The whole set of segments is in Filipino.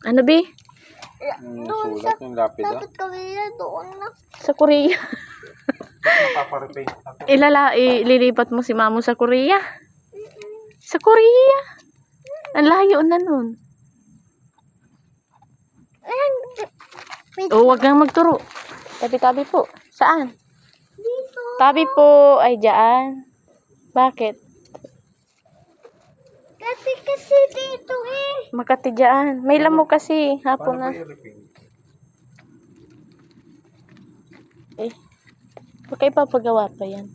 Ano, Bi? Yung Doon sulat, yung lapid, dapat Korea, doon na. Sa Korea. Napaparepaint natin. Ililipat mo si Mamo sa Korea. Sa Korea. Ang layo na nun. Oh, wag kang magturo. Tabi-tabi po. Saan? Dito. Tabi po. Ay, dyan. Bakit? Kasi dito eh. Makati dyan. May lamok kasi. Hapon na. Paano ba i-repaint? Eh. Huwag kayo papagawa pa yan.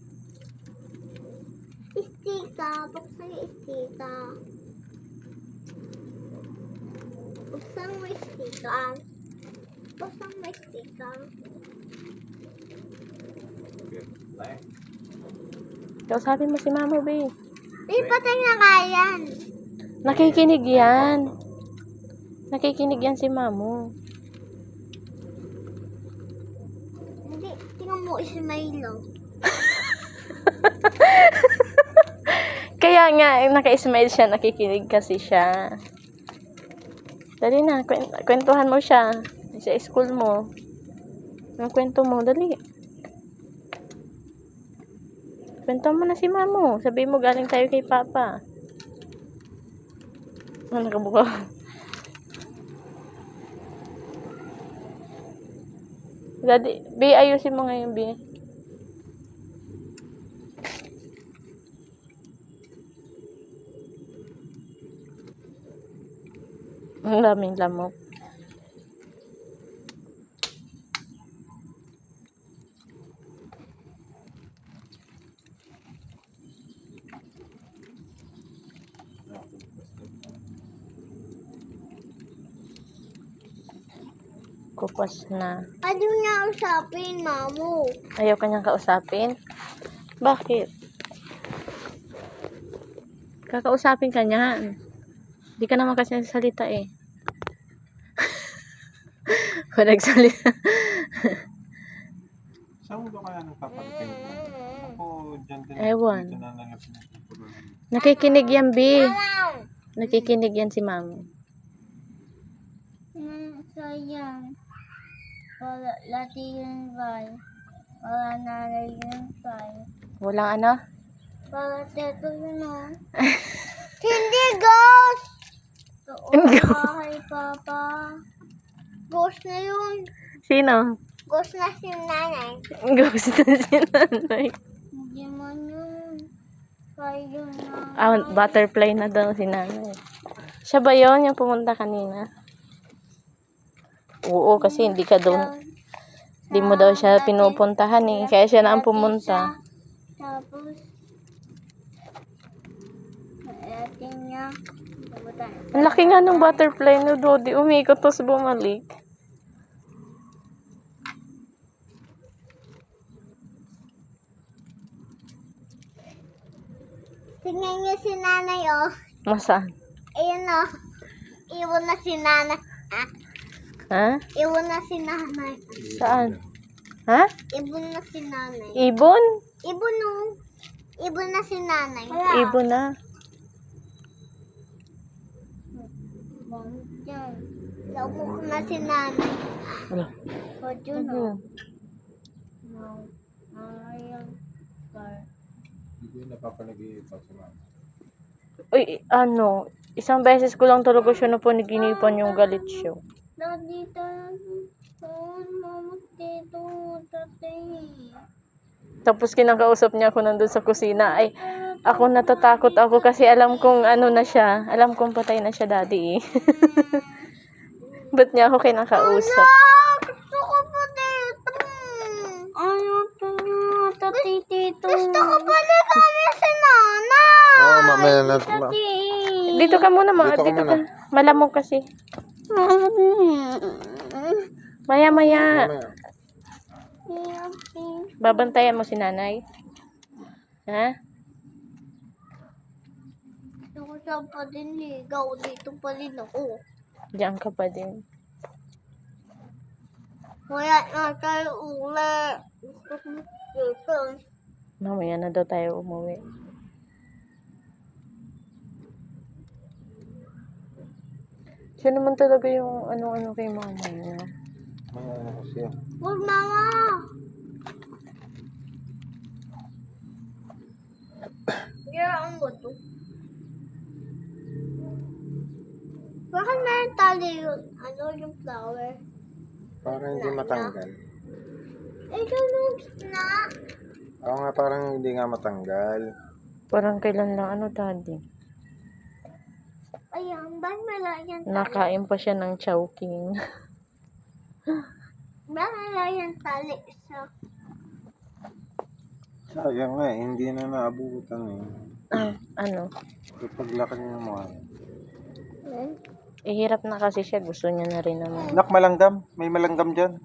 Istika. Buksan yung istika. Buksan mo istika. Buksan mo istika. Ay, Kausapin mo si Mamo, Bi. Patay na nga yan. Nakikinig yan. Nakikinig yan si Mamo. Hindi. Tingnan mo Ismailo. Kaya nga, naka-smile siya. Nakikinig kasi siya. Dali na. Kwentuhan mo siya. Sa school mo. Ang kwento mo. Dali. Kwento mo na si Mamo. Sabihin mo galing tayo kay Papa. Ano nakabuka? Daddy, Bi, ayusin mo ngayon, Bi. Ang daming lamok. Kupas na. Ano niya usapin, Mamo? Ayaw kanyang kausapin? Bakit? Kakausapin ka niyan. Di ka naman kasi nagsalita eh. Kung nagsalita. saan mo ba kaya nagpaparepaint natin? Ako, dyan din. Ewan. Dito na nalapin natin po na. Nakikinig yan, Bi. Wow! Nakikinig yan si Mamo. Sayang. Wala lati yung file. Wala nanay yung file. Walang ano? Wala teto yun o. Hindi, ghost! Doon kay Papa. Ghost na yun. Sino? Ghost na si nanay. Ghost na si nanay. Hindi man yun. File yun na. Ah, butterfly na daw si nanay. Siya ba yun yung pumunta kanina? Oo, kasi hindi ka doon. Hindi mo daw siya pinupuntahan eh. Kaya siya na ang pumunta. Tapos, atin niya. Ang laki nga ng butterfly no, Dodi. Umikot tapos bumalik. Tingnan niyo si nanay oh. Masaan? Ayun oh. Iwan na si nanay. Ha? Iwan na si nanay. Saan? Ha? Ibon na si nanay. Ibon? Ibon oh. Ibon na si nanay. Ibon na. Diyan. Laumok na si nanay. Ano? O, dyan Ano? oh. No. Ayun. Hindi ko napapanag-iipan sa mama. Uy, ano? Isang beses ko lang talaga siya na paniginipan yung galit siya. Dito. Mama, dito. Tatay. Tapos kinakausap niya ako nandun sa kusina. Ay, ako natatakot ako kasi alam kong ano na siya. Alam kong patay na siya, Daddy. Ba't niya ako kinakausap? Gusto ko pa dito. Ayoko na. Tatay dito. Gusto ko pa dito kami si nanay. Oo, mamaya na. Dito ka muna, Dito ka dito ka. muna. Malamok kasi. Maya-maya. Mamaya. Babantayan mo si nanay. Ha? Gusto ko siya pa din ligaw. Dito pa rin ako. Diyan ka pa din. Kaya na tayo uli. Gusto ko dito. Mamaya na daw tayo umuwi. Siya naman talaga yung ano-ano kay mama niya. May ano ko siya. Huwag, mama. Gira ang buto. Bakit na yung tali yun? Ano yung flower? Para hindi matanggal. Ito yung na. Oo nga, parang hindi nga matanggal. Parang kailan lang ano, daddy. Ayan, bakit wala yung tali? Nakain pa siya ng chowking. Bakit wala yung tali sa... Sayang nga, hindi na naabutan eh. Ano? Paglaki niya mo. Hirap na kasi siya. Gusto niya na rin naman. Nak, malanggam. May malanggam dyan.